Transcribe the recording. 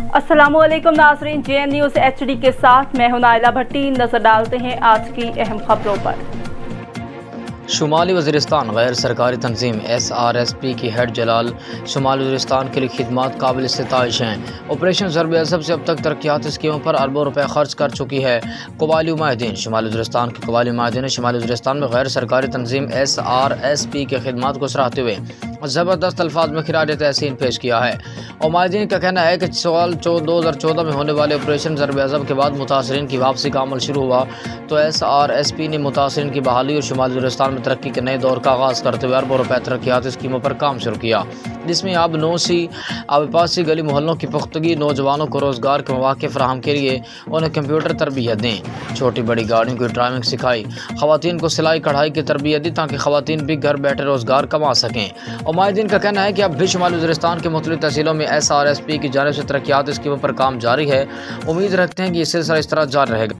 अस्सलामुअलैकुम नाज़रीन, JN news HD के साथ मैं हूं नाइला भट्टी। नजर डालते हैं आज की अहम खबरों पर। शुमाली वज़ीरिस्तान गैर सरकारी तंजीम SRSP की हेड जलाल शुमाली वज़ीरिस्तान के लिए खिदमात काबिल इस्तिताइश हैं। ऑपरेशन ज़र्ब-ए-अज़ब से अब तक तरक्याती स्कीमों पर अरबों रुपए खर्च कर चुकी है। कबायली माहिदीन शुमाली वज़ीरिस्तान के कबायली माहिदीन ने शुमाली वज़ीरिस्तान में गैर सरकारी तंजीम SRSP की खिदमात को सराहते हुए ज़बरदस्त अल्फाज में खिराज तहसीन पेश किया है। और माहिदीन का कहना है कि साल 2014 में होने वाले ऑपरेशन ज़र्ब-ए-अज़ब के बाद मुतासरीन की वापसी का अमल शुरू हुआ तो SRSP ने मुतासरीन की बहाली और शुमाली वज़ीरिस्तान में तरक्की के नए दौर का आगाज़ करते हुए अरबों रुपए तरक्याती स्कीमों पर काम शुरू किया, जिसमें अब नौसी आबपासी गली मोहल्लों की पुख्तगी, नौजवानों को रोज़गार के मौके फराहम के लिए उन्हें कंप्यूटर तरबियत दें, छोटी बड़ी गाड़ियों की ड्राइविंग सिखाई, ख़वातीन को सिलाई कढ़ाई की तरबियत दी ताकि ख़वातीन भी घर बैठे रोज़गार कमा सकें। और माहिदीन का कहना है कि अब भी शुमाली वज़ीरिस्तान के मुख्तलिफ तहसीलों में SRSP की जानिब से तरक्याती स्कीमों पर काम जारी है। उम्मीद रखते हैं कि ये सिलसिला इस तरह जारी रहेगा।